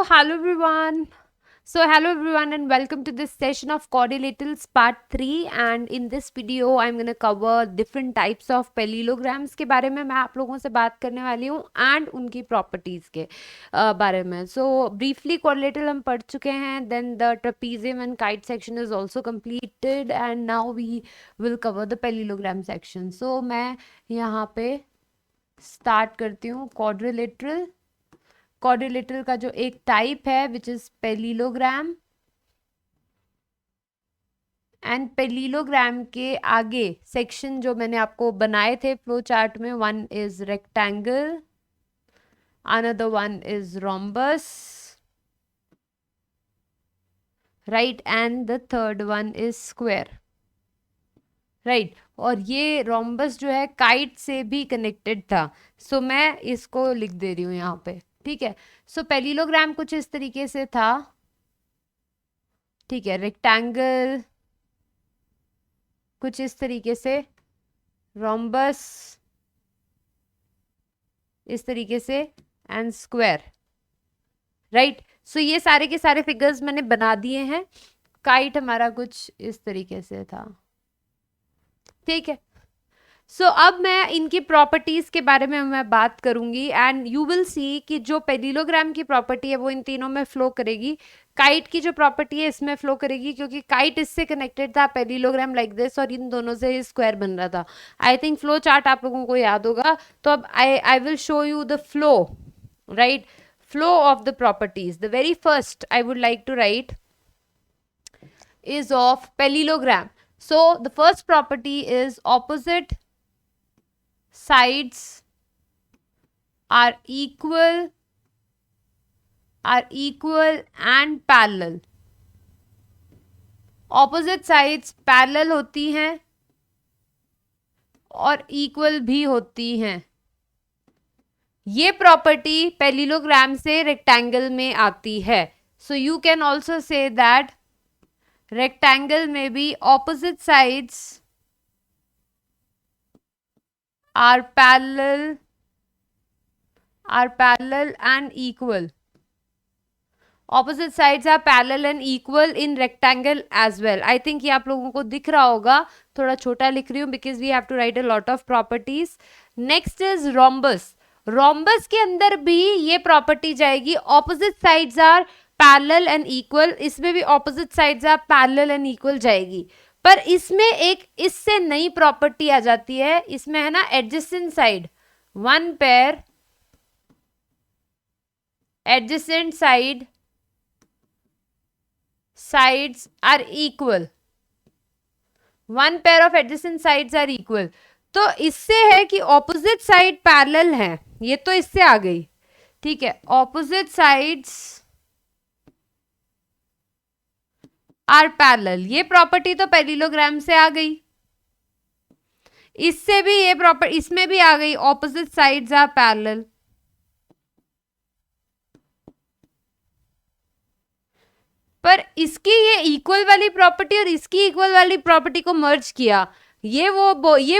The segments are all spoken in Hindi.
Hello everyone and welcome to this session of quadrilaterals part 3 and in this video I'm going to cover different types of parallelograms के बारे में मैं आप लोगों से बात करने वाली हूँ and उनकी properties के बारे में. So briefly quadrilateral हम पढ़ चुके हैं, then the trapezium and kite section is also completed and now we will cover the parallelogram section. So मैं यहाँ पे start करती हूँ quadrilateral. क्वाड्रिलेटरल का जो एक टाइप है which is parallelogram and parallelogram के आगे सेक्शन जो मैंने आपको बनाए थे फ्लो चार्ट में, one is rectangle, another one is rhombus, right, and the third one is square, right. और ये रोम्बस जो है काइट से भी कनेक्टेड था, सो मैं इसको लिख दे रही हूँ यहाँ पे, ठीक है. सो पैरेललोग्राम कुछ इस तरीके से था, ठीक है. रेक्टेंगल कुछ इस तरीके से, रोम्बस इस तरीके से एंड स्क्वायर, राइट. सो ये सारे के सारे फिगर्स मैंने बना दिए हैं. काइट हमारा कुछ इस तरीके से था, ठीक है. सो अब मैं इनकी प्रॉपर्टीज के बारे में मैं बात करूंगी एंड यू विल सी कि जो पैरेललोग्राम की प्रॉपर्टी है वो इन तीनों में फ्लो करेगी. काइट की जो प्रॉपर्टी है इसमें फ्लो करेगी क्योंकि काइट इससे कनेक्टेड था, पैरेललोग्राम लाइक दिस, और इन दोनों से स्क्वायर बन रहा था. आई थिंक फ्लो चार्ट आप लोगों को याद होगा. तो अब I will show you the flow, right, flow of the properties. The very first I would like to write is of parallelogram. So the first property is opposite sides are equal and parallel. Opposite sides parallel होती हैं और equal भी होती हैं. ये प्रॉपर्टी पैरेललोग्राम से रेक्टेंगल में आती है. So you can also say that rectangle may be opposite sides are parallel and equal. Opposite sides are parallel and equal in rectangle as well. I think ये आप लोगों को दिख रहा होगा, थोड़ा छोटा लिख रही हूँ because we have to write a lot of properties. Next is rhombus. Rhombus के अंदर भी ये प्रॉपर्टी जाएगी, opposite sides are parallel and equal. इसमें भी ऑपोजिट साइड्स आप पैरेलल एंड इक्वल जाएगी, पर इसमें एक इससे नई प्रॉपर्टी आ जाती है. इसमें है ना adjacent side, one pair adjacent sides are equal, one pair of adjacent sides are equal. तो इससे है कि ऑपोजिट साइड पैरेलल है, ये तो इससे आ गई, ठीक है. ऑपोजिट साइड्स आर पैरेलल, ये प्रॉपर्टी तो पैरेललोग्राम से आ गई. इससे भी ये प्रॉपर्टी इसमें भी आ गई, ऑपोजिट साइड्स आर पैरेलल. पर इसकी ये इक्वल वाली प्रॉपर्टी और इसकी इक्वल वाली प्रॉपर्टी को मर्ज किया. ये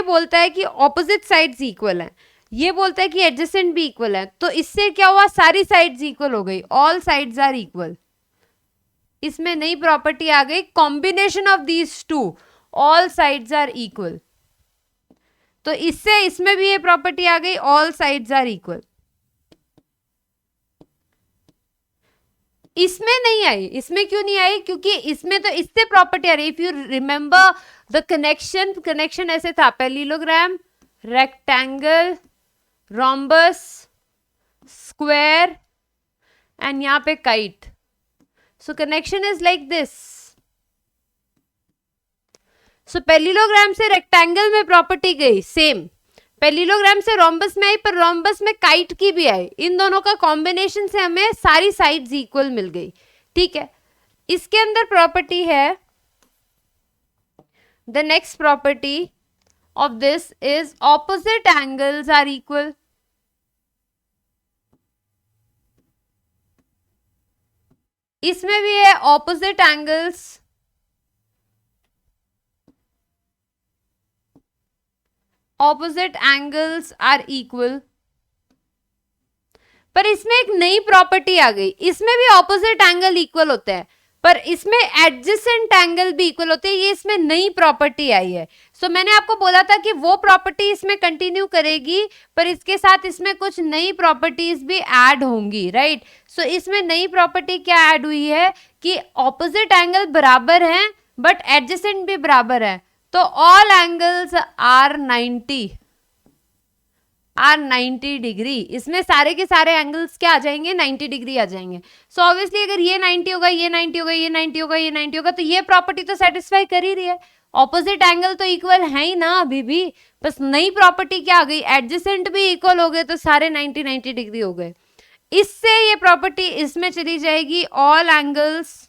बोलता है कि ऑपोजिट साइड्स इक्वल हैं, ये बोलता है कि एडजेसेंट भी इक्वल है. तो इससे क्या हुआ, सारी साइड्स इक्वल हो गई, ऑल साइड्स आर इक्वल. इसमें नई प्रॉपर्टी आ गई, combination of these two, all sides are equal. तो इससे इसमें भी ये प्रॉपर्टी आ गई, ऑल साइड्स आर इक्वल. इसमें नहीं आई. इसमें क्यों नहीं आई, क्योंकि इसमें तो इससे प्रॉपर्टी आ रही. If you remember the connection ऐसे था, parallelogram, rectangle, rhombus, square and यहाँ पे kite. So connection is like this. So parallelogram से रेक्टेंगल में प्रॉपर्टी गई सेम, पैरेललोग्राम से रोम्बस में आई, पर रोम्बस में काइट की भी आई. इन दोनों का कॉम्बिनेशन से हमें सारी साइड्स इक्वल मिल गई, ठीक है. इसके अंदर प्रॉपर्टी है, the next property of this is opposite angles are equal. इसमें भी है ऑपोजिट एंगल्स आर इक्वल. पर इसमें एक नई प्रॉपर्टी आ गई, इसमें भी ऑपोजिट एंगल इक्वल होते हैं पर इसमें एडजेसेंट एंगल भी इक्वल होते हैं, ये इसमें नई प्रॉपर्टी आई है। सो मैंने आपको बोला था कि वो प्रॉपर्टी इसमें कंटिन्यू करेगी पर इसके साथ इसमें कुछ नई प्रॉपर्टीज भी ऐड होंगी, राइट। सो इसमें नई प्रॉपर्टी क्या ऐड हुई है कि ऑपोजिट एंगल बराबर हैं बट एडजेसेंट भी बराबर है, तो ऑल एंगल्स आर 90 डिग्री। इसमें सारे के सारे एंगल्स क्या आ जाएंगे, 90 डिग्री आ जाएंगे। सो ऑब्वियसली अगर ये 90 होगा, ये 90 होगा, ये 90 होगा, ये 90 होगा, तो ये प्रॉपर्टी तो सेटिस्फाई कर ही रही है, ऑपोजिट एंगल तो इक्वल है ही ना अभी भी। बस नई प्रॉपर्टी क्या आ गई, एडजेसेंट भी इक्वल हो गए तो सारे 90 डिग्री हो गए। इससे ये प्रॉपर्टी इसमें चली जाएगी, ऑल एंगल्स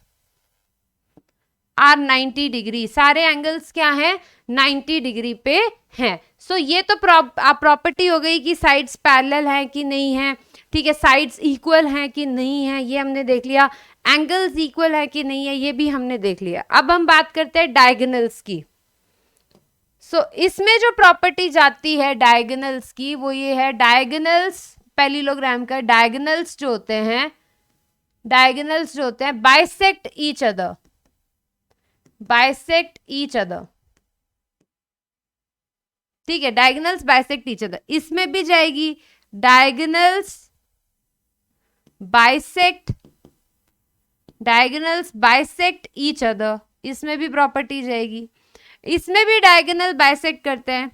आर 90 डिग्री, सारे एंगल्स क्या है 90 डिग्री पे हैं। सो ये तो प्रॉपर्टी हो गई कि साइड्स पैरेलल हैं कि नहीं है, ठीक है, साइड्स इक्वल हैं कि नहीं है ये हमने देख लिया, एंगल्स इक्वल है कि नहीं है ये भी हमने देख लिया। अब हम बात करते हैं डायगोनल्स की। सो इसमें जो प्रॉपर्टी जाती है डायगोनल्स की वो ये है, डायगोनल्स पैरेललोग्राम का डायगोनल्स जो होते हैं बाइसेक्ट ईच अदर, ठीक है, डायगोनल्स बाइसेक्ट ईच अदर, इसमें भी जाएगी डायगोनल्स बाइसेक्ट ईच अदर, इसमें भी प्रॉपर्टी जाएगी। इसमें भी डायगोनल बाइसेक्ट करते हैं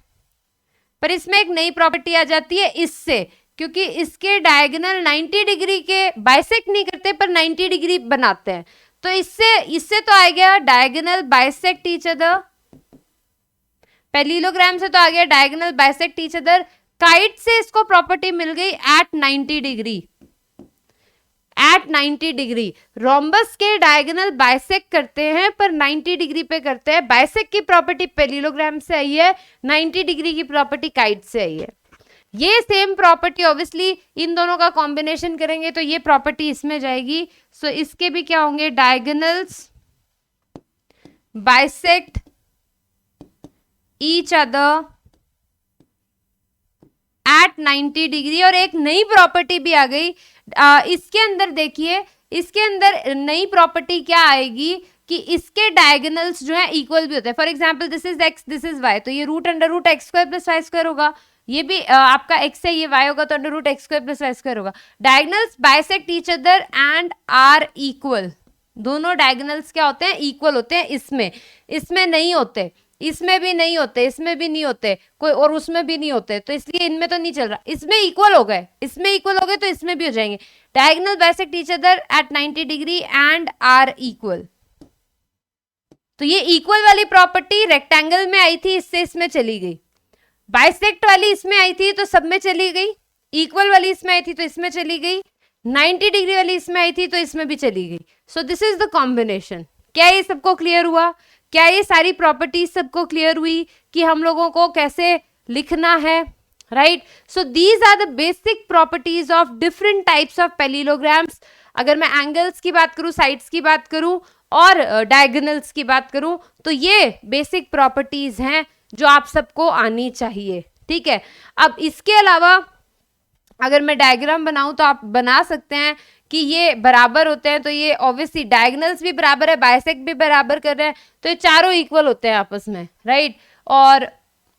पर इसमें एक नई प्रॉपर्टी आ जाती है इससे, क्योंकि इसके डायगोनल 90 डिग्री के बाइसेक्ट नहीं करते पर 90 डिग्री बनाते हैं, तो इससे तो आ गया diagonal bisect each other, parallelogram से तो आ गया diagonal bisect each other. Kite से इसको प्रॉपर्टी मिल गई एट 90 डिग्री। रोम्बस के डायगोनल बाइसेक्ट करते हैं पर 90 डिग्री पे करते हैं, बाइसेक्ट की प्रॉपर्टी पैरेललोग्राम से आई है, 90 डिग्री की प्रॉपर्टी काइट से आई है। ये सेम प्रॉपर्टी ऑब्वियसली इन दोनों का कॉम्बिनेशन करेंगे तो ये प्रॉपर्टी इसमें जाएगी। सो इसके भी क्या होंगे, diagonals bisect each other at 90 degree. और एक नई प्रॉपर्टी भी आ गई, इसके अंदर देखिए, इसके अंदर नई प्रॉपर्टी क्या आएगी कि इसके डायगोनल्स जो है इक्वल भी होते हैं। For example this is x, this is y, तो ये root under root x square plus y square होगा, ये भी आपका x है, ये y होगा तो under root x square plus y square होगा। Diagonals bisect each other and are equal, दोनों डायगोनल्स क्या होते हैं, इक्वल होते हैं। इसमें नहीं होते, इसमें भी नहीं होते, इसमें भी नहीं होते कोई, और उसमें भी नहीं होते, तो इसलिए इनमें तो नहीं चल रहा। इसमें इक्वल हो गए, तो इसमें भी हो जाएंगे। Diagonal bisect each other at 90 degree and are equal, तो ये इक्वल वाली प्रॉपर्टी रेक्टेंगल में आई थी, इससे इसमें चली गई। बाइसेक्ट वाली इसमें आई थी तो सब में चली गई, इक्वल वाली इसमें आई थी तो इसमें चली गई, 90 डिग्री वाली इसमें आई थी तो इसमें भी चली गई। So this is the combination. क्या ये सबको क्लियर हुआ? क्या ये सारी प्रॉपर्टीज सबको क्लियर हुई कि हम लोगों को कैसे लिखना है, right? So these are the basic properties of different types of parallelograms. अगर मैं एंगल्स की बात करूं, साइड्स की बात करूं और डायगोनल्स की बात करूं, तो ये बेसिक प्रॉपर्टीज हैं जो आप सबको आनी चाहिए, ठीक है। अब इसके अलावा अगर मैं डायग्राम बनाऊं तो आप बना सकते हैं कि ये बराबर होते हैं, तो ये ऑब्वियसली डायगोनल्स भी बराबर है, बाइसेक्ट भी बराबर कर रहे हैं, तो ये चारों इक्वल होते हैं आपस में, राइट? और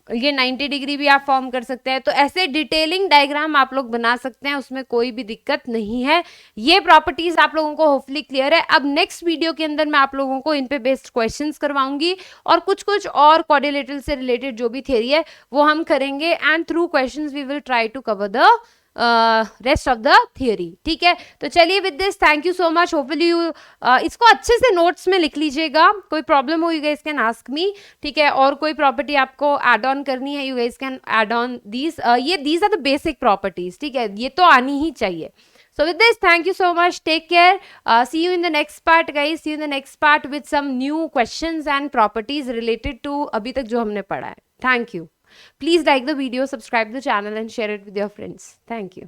ये 90 डिग्री भी आप फॉर्म कर सकते हैं। तो ऐसे डिटेलिंग डायग्राम आप लोग बना सकते हैं, उसमें कोई भी दिक्कत नहीं है। ये प्रॉपर्टीज आप लोगों को होपफुली क्लियर है। अब नेक्स्ट वीडियो के अंदर मैं आप लोगों को इन पे बेस्ड क्वेश्चंस करवाऊंगी और कुछ और क्वाड्रिलेटरल से रिलेटेड जो भी थ्योरी है वो हम करेंगे, and through questions we will try to cover the rest of the theory, ठीक है। तो चलिए with this, thank you so much. Hopefully you इसको अच्छे से नोट्स में लिख लीजिएगा, कोई प्रॉब्लम होगी गाइस कैन आस्क मी, ठीक है। और कोई प्रॉपर्टी आपको ऐड ऑन करनी है, you guys can add on these, ये these are the basic properties, ठीक है, ये तो आनी ही चाहिए। So with this, thank you so much. Take care. See you in the next part, guys. See you in the next part with some new questions and properties related to अभी तक जो हमने पढ़ा है. Thank you. Please like the video, subscribe the channel and share it with your friends. Thank you.